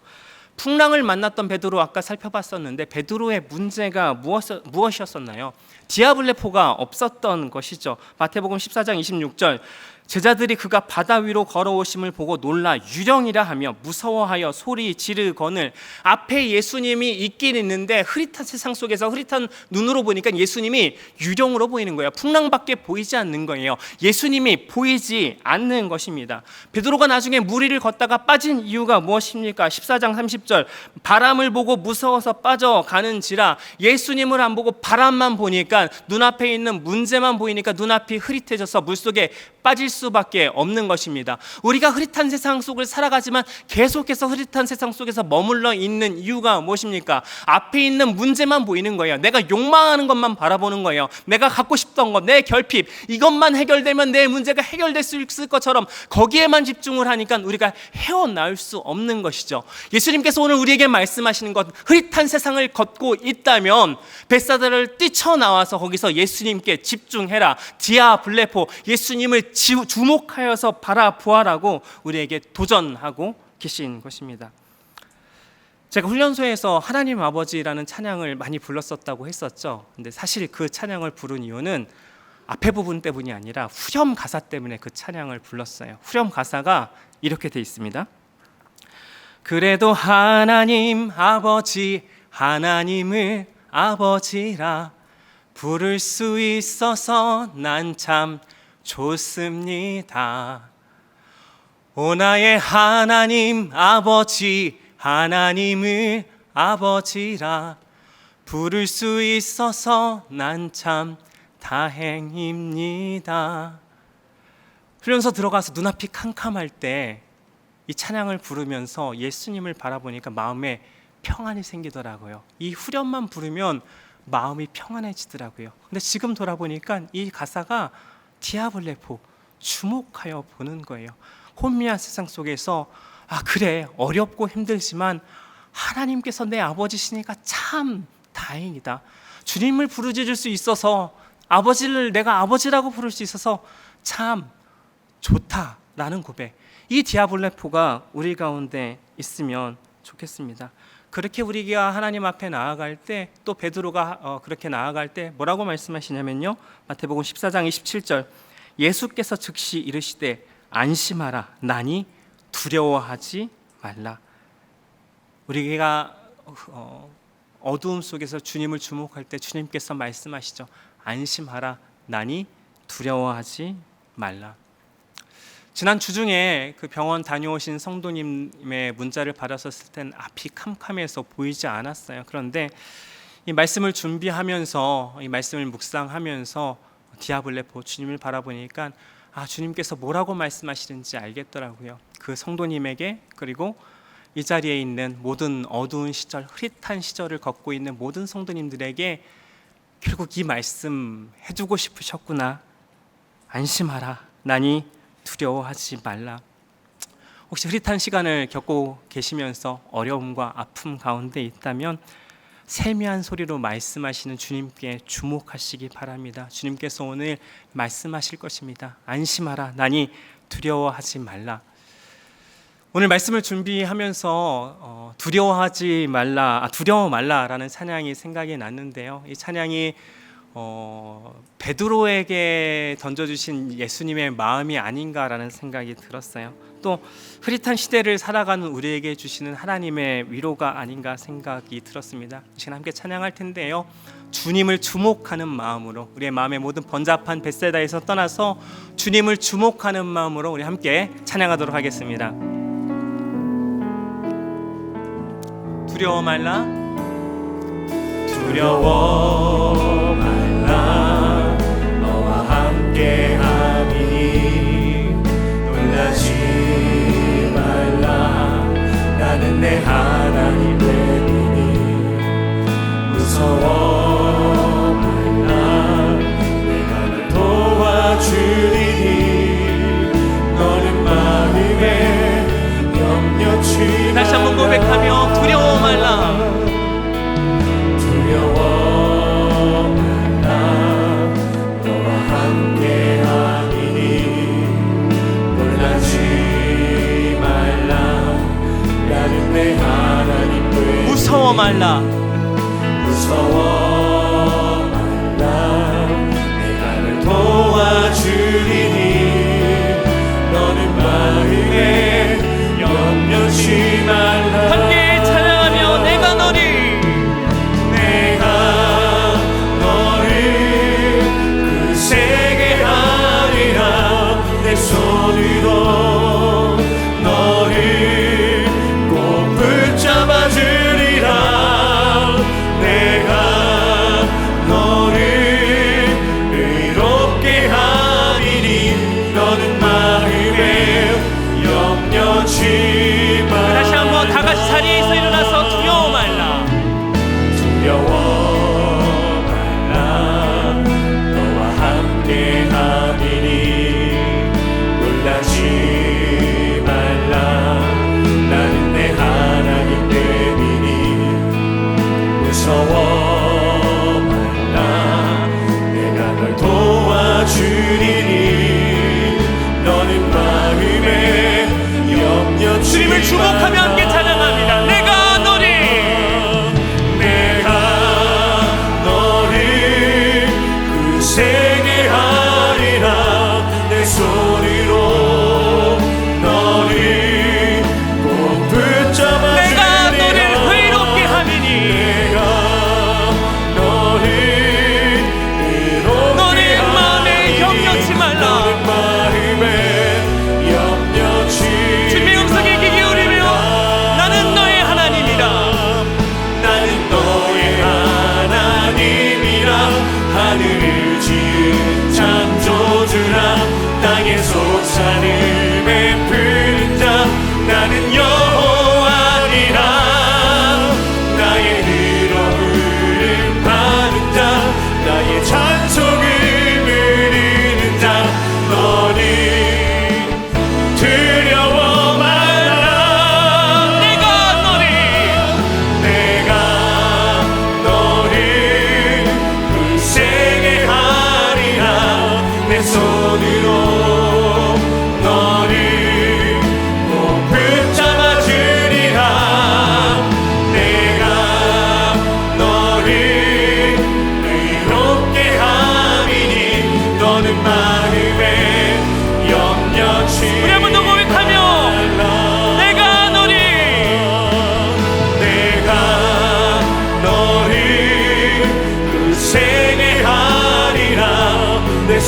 풍랑을 만났던 베드로, 아까 살펴봤었는데 베드로의 문제가 무엇이었었나요? 디아블레포가 없었던 것이죠. 마태복음 14장 26절, 제자들이 그가 바다 위로 걸어오심을 보고 놀라 유령이라 하며 무서워하여 소리 지르거늘. 앞에 예수님이 있긴 있는데 흐릿한 세상 속에서 흐릿한 눈으로 보니까 예수님이 유령으로 보이는 거예요. 풍랑밖에 보이지 않는 거예요. 예수님이 보이지 않는 것입니다. 베드로가 나중에 물 위를 걷다가 빠진 이유가 무엇입니까? 14장 30절, 바람을 보고 무서워서 빠져가는지라. 예수님을 안 보고 바람만 보니까, 눈앞에 있는 문제만 보이니까 눈앞이 흐릿해져서 물속에 빠질 수밖에 없는 것입니다. 우리가 흐릿한 세상 속을 살아가지만 계속해서 흐릿한 세상 속에서 머물러 있는 이유가 무엇입니까? 앞에 있는 문제만 보이는 거예요. 내가 욕망하는 것만 바라보는 거예요. 내가 갖고 싶던 것, 내 결핍, 이것만 해결되면 내 문제가 해결될 수 있을 것처럼 거기에만 집중을 하니까 우리가 헤어나올 수 없는 것이죠. 예수님께서 오늘 우리에게 말씀하시는 것, 흐릿한 세상을 걷고 있다면 벳사다를 뛰쳐나와서 거기서 예수님께 집중해라. 디아블레포, 예수님을 주목하여서 바라보아라고 우리에게 도전하고 계신 것입니다. 제가 훈련소에서 하나님 아버지라는 찬양을 많이 불렀었다고 했었죠. 근데 사실 그 찬양을 부른 이유는 앞에 부분 때문이 아니라 후렴 가사 때문에 그 찬양을 불렀어요. 후렴 가사가 이렇게 돼 있습니다. 그래도 하나님 아버지, 하나님을 아버지라 부를 수 있어서 난 참 좋습니다. 오 나의 하나님 아버지, 하나님을 아버지라 부를 수 있어서 난 참 다행입니다. 훈련소 들어가서 눈앞이 캄캄할 때 이 찬양을 부르면서 예수님을 바라보니까 마음에 평안이 생기더라고요. 이 후렴만 부르면 마음이 평안해지더라고요. 근데 지금 돌아보니까 이 가사가 디아블레포, 주목하여 보는 거예요. 혼미한 세상 속에서 그래 어렵고 힘들지만 하나님께서 내 아버지시니까 참 다행이다. 주님을 부르짖을 수 있어서 아버지를 내가 아버지라고 부를 수 있어서 참 좋다라는 고백, 이 디아블레포가 우리 가운데 있으면 좋겠습니다. 그렇게 우리가 하나님 앞에 나아갈 때, 또 베드로가 그렇게 나아갈 때 뭐라고 말씀하시냐면요, 마태복음 14장 27절, 예수께서 즉시 이르시되 안심하라, 나니 두려워하지 말라. 우리가 어두움 속에서 주님을 주목할 때 주님께서 말씀하시죠. 안심하라, 나니 두려워하지 말라. 지난 주중에 그 병원 다녀오신 성도님의 문자를 받았었을 땐 앞이 캄캄해서 보이지 않았어요. 그런데 이 말씀을 준비하면서, 이 말씀을 묵상하면서 디아블레포 주님을 바라보니까 주님께서 뭐라고 말씀하시는지 알겠더라고요. 그 성도님에게, 그리고 이 자리에 있는 모든 어두운 시절, 흐릿한 시절을 걷고 있는 모든 성도님들에게 결국 이 말씀 해주고 싶으셨구나. 안심하라, 나니 두려워하지 말라. 혹시 흐릿한 시간을 겪고 계시면서 어려움과 아픔 가운데 있다면 세미한 소리로 말씀하시는 주님께 주목하시기 바랍니다. 주님께서 오늘 말씀하실 것입니다. 안심하라, 나니 두려워하지 말라. 오늘 말씀을 준비하면서 두려워하지 말라, 두려워 말라라는 찬양이 생각이 났는데요. 이 찬양이 베드로에게 던져주신 예수님의 마음이 아닌가라는 생각이 들었어요. 또 흐릿한 시대를 살아가는 우리에게 주시는 하나님의 위로가 아닌가 생각이 들었습니다. 이 시간 함께 찬양할 텐데요, 주님을 주목하는 마음으로, 우리의 마음의 모든 번잡한 벳세다에서 떠나서 주님을 주목하는 마음으로 우리 함께 찬양하도록 하겠습니다. 두려워 말라, 두려워 말라, 너와 함께 하니 놀라지 말라, 나는 내 하나님 되니 무서워 말라, 내가 널 도와주리니 너는 마음에 염려치. 다시 한번 고백하며 두려워 말라, 두려워 말라, 너와 함께 하니 놀라지 말라, 나는 내 하나님 되니 무서워 말라, 무서워 말라, 내가 널 도와주리니 너는 마음에 염려치 말라. 함께 찬양하며 내가 너를 크세게 하리라, 내 손으로 너를 꼭 붙잡아 주리라, 내가 너를 의롭게 하리니 너는 마음에 염려치 말라. 다시 한번 다 같이 자리에서 일어나서 두려워 말라, 두려워 말라, 너와 함께 하리니 놀라지 말라, 나는 내 하나님 되니 무서워 말라, 내가 널 도와주리니 너는 마음에 염려치. 주님을 주목하며 함께 찬양합니다. 내가 너를 크세게 하리라, 내 손으로 너를 꼭 붙잡아 내가 주리라, 너를 의롭게 하리니 내가 너를 의롭게 너는 마음에 염려치 말라, 너는 마음에 염려치. 주님의 음성에 귀 기울이며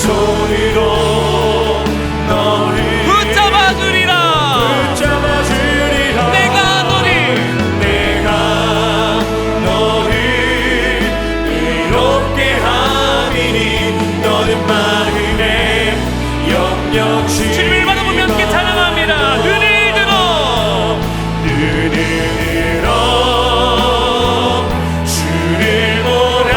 손으로 너를 붙잡아 주리라. 내가 너를 이롭게 함이니 너는 마음에 영영 주님을 바라보며 함께 찬양합니다. 눈을 들어 주를 보라.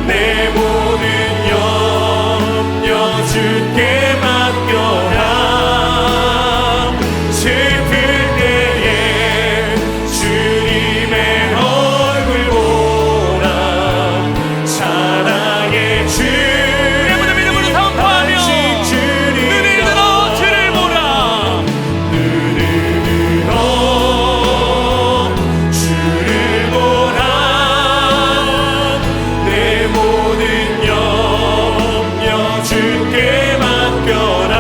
내 모든 염려 주께 맡겨라. 슬플 때에 주님의 얼굴 보라. 사랑의 주 내 모든 믿음으로 선포하며 눈을 들어 주를 보라. 주를 보라. 내 모든 염려 주께 맡겨라.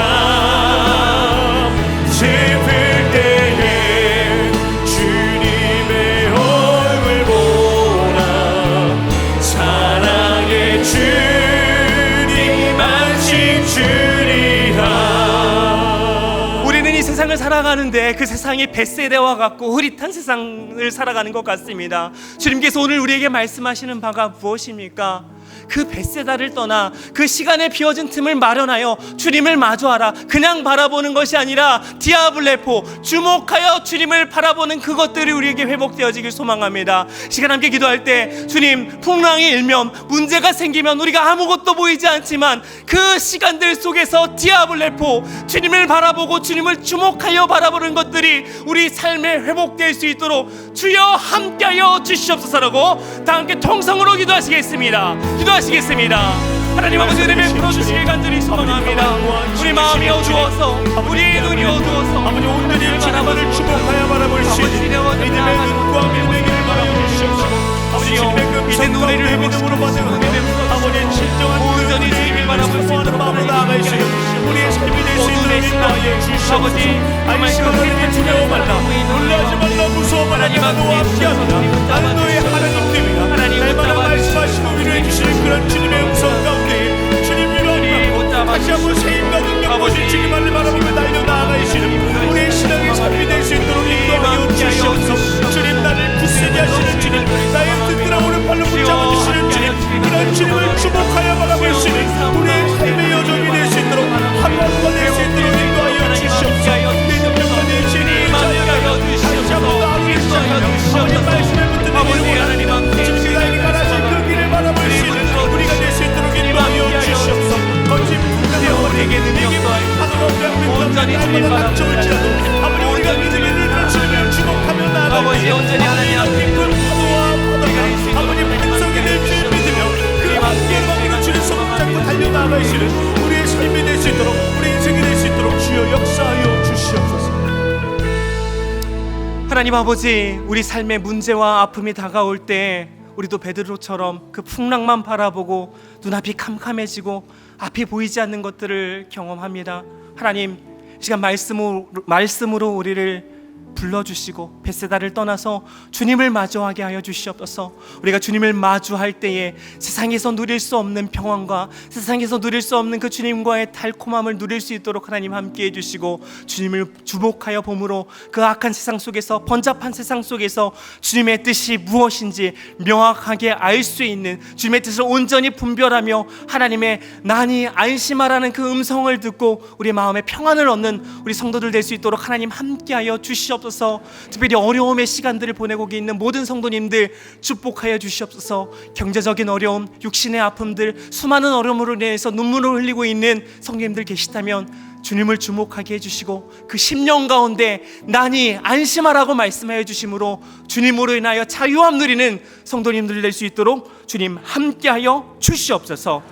슬플 때에 주님의 얼굴 보라. 사랑의 주님 안식 주리라. 우리는 이 세상을 살아가는데 그 세상이 벳세대와 같고 흐릿한 세상을 살아가는 것 같습니다. 주님께서 오늘 우리에게 말씀하시는 바가 무엇입니까? 그 벳세다를 떠나 그 시간에 비어진 틈을 마련하여 주님을 마주하라. 그냥 바라보는 것이 아니라 디아블레포, 주목하여 주님을 바라보는 그것들이 우리에게 회복되어지길 소망합니다. 시간 함께 기도할 때 주님, 풍랑이 일면 문제가 생기면 우리가 아무것도 보이지 않지만 그 시간들 속에서 디아블레포, 주님을 바라보고 주님을 주목하여 바라보는 것들이 우리 삶에 회복될 수 있도록 주여 함께하여 주시옵소서라고 다 함께 통성으로 기도하시겠습니다. 하나님 아버지 은혜 풀어주시길 간절히 소망합니다. 우리 마음이 어두워서, 우리의 눈이 어두워서 아버지 온전히 주님을 주목하여 바라볼 수 있는 믿음의 눈과 믿음의 길을 바라볼 주시옵소서. 아버지 주님의 그 믿음 가운데 믿음으로 받은 은혜, 아버지 진정한 온전히 주님을 바라볼 수 있도록 마음으로 나아갈 수 있는 우리의 삶이 될 수 있도록 인도하여 주시옵소서. 안심하라 두려워 말라, 놀라지 말라, 무서워 말라. 내가 너와 함께하노라. 나는 너의 하나님됨이라. 날마다 말씀하시고 위로해 주시는 그런 주님의 음성 가운데 주님 위로하며 다시 한번 세임과 능력 보신 주님 안을 바라보며 달려 나아가시는 우리의 신앙의 삶이 될 수 있도록 인도하여 주시옵소서. 주님, 나를 굳세게 하시는 주님, 나의 든든한 오른팔로 붙잡아 주시는 주님, 그런 주님을 주목하여 바라볼 수 있는 우리의 삶의 여정이 될 수 있도록 하루하루가 될 수 있도록 인도하여 주시옵소서. 내 능력과 내 지혜를 자유하여 다시 한번 나아가게 시작하며 아버지 말씀을 붙들고 내려오라. 주님이 나에게 가라진 그 길을 바라볼 수 있는 우리가 될 수 있도록 인도하여 주시옵소서. 거짓 분명한 우리에게 능력과 온전히 주님 바라보고 아버지 우리가 믿음의 눈으로 주님을 주목하며 나아갈 아버지 때 온전히 하나님 앞에 깊은 파도와 바다가 아버지 반석이 될 줄 믿으며 그 함께로 주님 손을 잡고 달려나가시는 우리의 삶이 될 수 있도록, 우리 인생이 될 수 있도록 주여 역사하여 주시옵소서. 하나님 아버지, 우리 삶의 문제와 아픔이 다가올 때 우리도 베드로처럼 그 풍랑만 바라보고 눈앞이 캄캄해지고 앞이 보이지 않는 것들을 경험합니다. 하나님, 이 시간 말씀으로 우리를 불러주시고 벳세다를 떠나서 주님을 마주하게 하여 주시옵소서. 우리가 주님을 마주할 때에 세상에서 누릴 수 없는 평안과 세상에서 누릴 수 없는 그 주님과의 달콤함을 누릴 수 있도록 하나님 함께해 주시고, 주님을 주목하여 봄으로 그 악한 세상 속에서, 번잡한 세상 속에서 주님의 뜻이 무엇인지 명확하게 알 수 있는, 주님의 뜻을 온전히 분별하며 하나님의 나니 안심하라는 그 음성을 듣고 우리 마음에 평안을 얻는 우리 성도들 될 수 있도록 하나님 함께하여 주시옵소서. 특별히 어려움의 시간들을 보내고 있는 모든 성도님들 축복하여 주시옵소서. 경제적인 어려움, 육신의 아픔들, 수많은 어려움으로 인해서 눈물을 흘리고 있는 성도님들 계시다면 주님을 주목하게 해주시고 그 10년 가운데 나니 안심하라고 말씀하여 주심으로 주님으로 인하여 자유함 누리는 성도님들 될 수 있도록 주님 함께하여 주시옵소서.